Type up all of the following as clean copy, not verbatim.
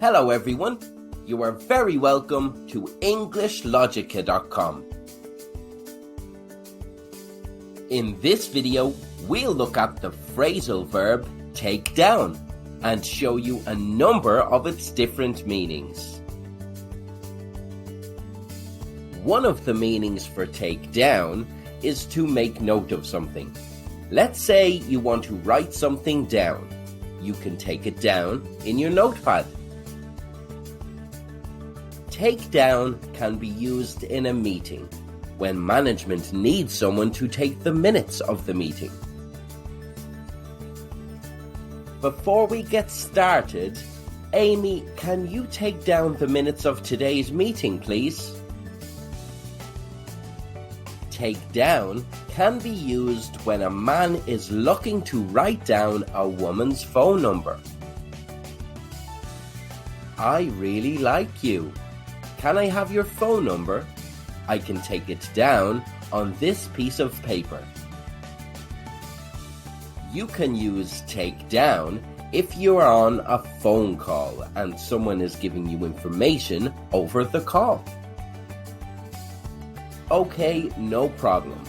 Hello everyone, you are very welcome to EnglishLogica.com. In this video, we'll look at the phrasal verb take down and show you a number of its different meanings. One of the meanings for take down is to make note of something. Let's say you want to write something down. You can take it down in your notepad. Take down can be used in a meeting when management needs someone to take the minutes of the meeting. Before we get started, Amy, can you take down the minutes of today's meeting, please? Take down can be used when a man is looking to write down a woman's phone number. I really like you. Can I have your phone number? I can take it down on this piece of paper. You can use take down if you are on a phone call and someone is giving you information over the call. Okay, no problem.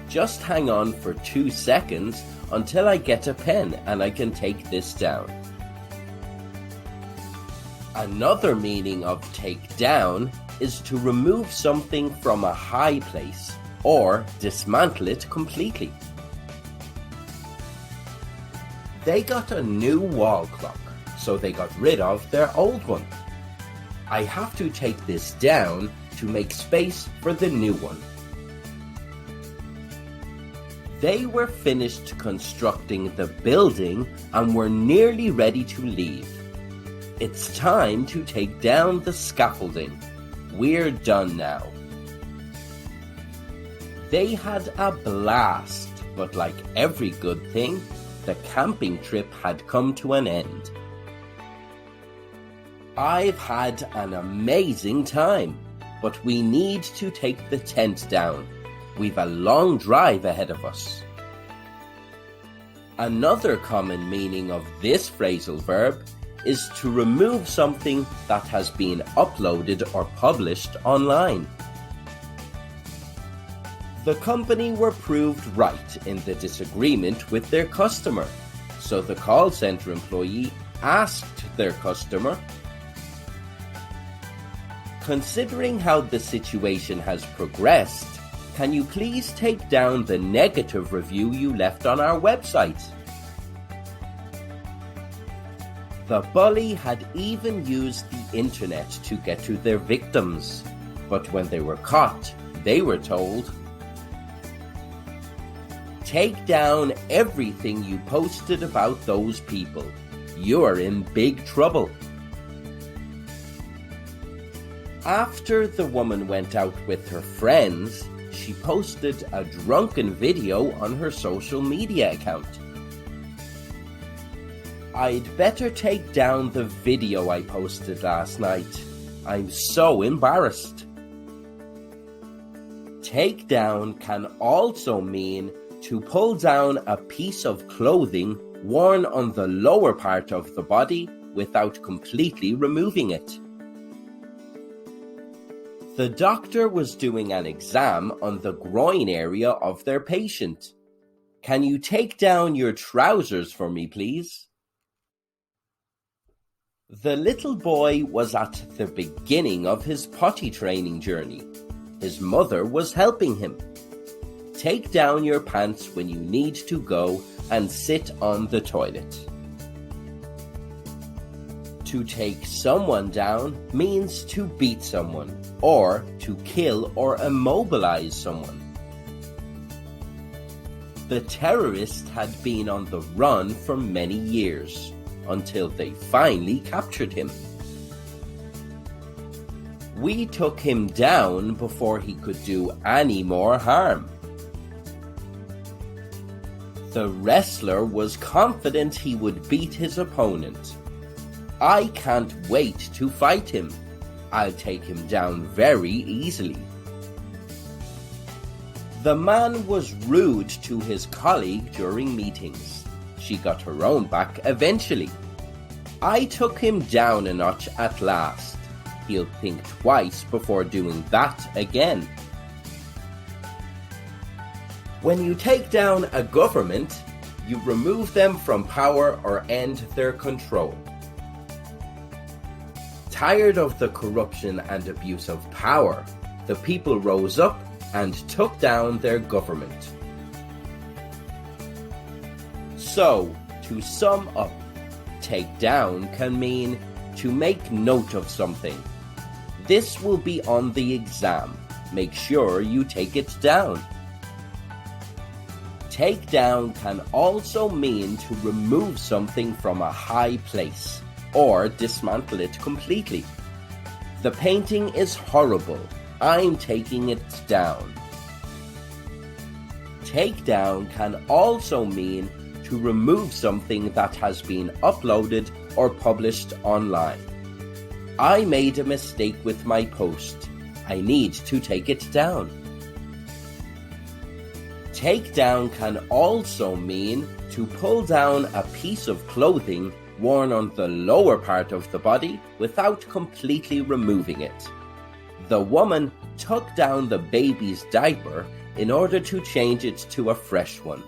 Just hang on for 2 seconds until I get a pen and I can take this down. Another meaning of take down is to remove something from a high place or dismantle it completely. They got a new wall clock, so they got rid of their old one. I have to take this down to make space for the new one. They were finished constructing the building and were nearly ready to leave. It's time to take down the scaffolding. We're done now. They had a blast, but like every good thing, the camping trip had come to an end. I've had an amazing time, but we need to take the tent down. We've a long drive ahead of us. Another common meaning of this phrasal verb is to remove something that has been uploaded or published online. The company were proved right in the disagreement with their customer, so the call center employee asked their customer, "Considering how the situation has progressed, can you please take down the negative review you left on our website?" The bully had even used the internet to get to their victims, but when they were caught, they were told, "Take down everything you posted about those people. You're in big trouble." After the woman went out with her friends, she posted a drunken video on her social media account. "I'd better take down the video I posted last night. I'm so embarrassed." Take down can also mean to pull down a piece of clothing worn on the lower part of the body without completely removing it. The doctor was doing an exam on the groin area of their patient. "Can you take down your trousers for me, please?" The little boy was at the beginning of his potty training journey. His mother was helping him. Take down your pants when you need to go and sit on the toilet. To take someone down means to beat someone or to kill or immobilize someone. The terrorist had been on the run for many years until they finally captured him. We took him down before he could do any more harm. The wrestler was confident he would beat his opponent. "I can't wait to fight him. I'll take him down very easily." The man was rude to his colleague during meetings. She got her own back eventually. I took him down a notch at last. He'll think twice before doing that again. When you take down a government, you remove them from power or end their control. Tired of the corruption and abuse of power, the people rose up and took down their government. So, to sum up, take down can mean to make note of something. This will be on the exam. Make sure you take it down. Take down can also mean to remove something from a high place or dismantle it completely. The painting is horrible. I'm taking it down. Take down can also mean to remove something that has been uploaded or published online. I made a mistake with my post. I need to take it down. Take down can also mean to pull down a piece of clothing worn on the lower part of the body without completely removing it. The woman took down the baby's diaper in order to change it to a fresh one.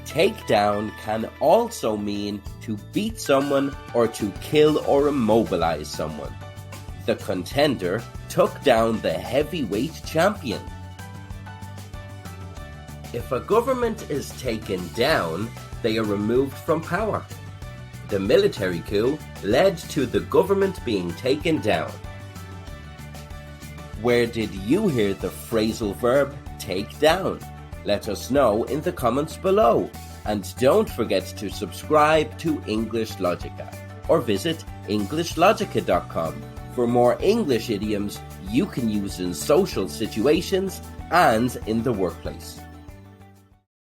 Take down can also mean to beat someone or to kill or immobilize someone. The contender took down the heavyweight champion. If a government is taken down, they are removed from power. The military coup led to the government being taken down. Where did you hear the phrasal verb take down? Let us know in the comments below. And don't forget to subscribe to EnglishLogica or visit EnglishLogica.com for more English idioms you can use in social situations and in the workplace.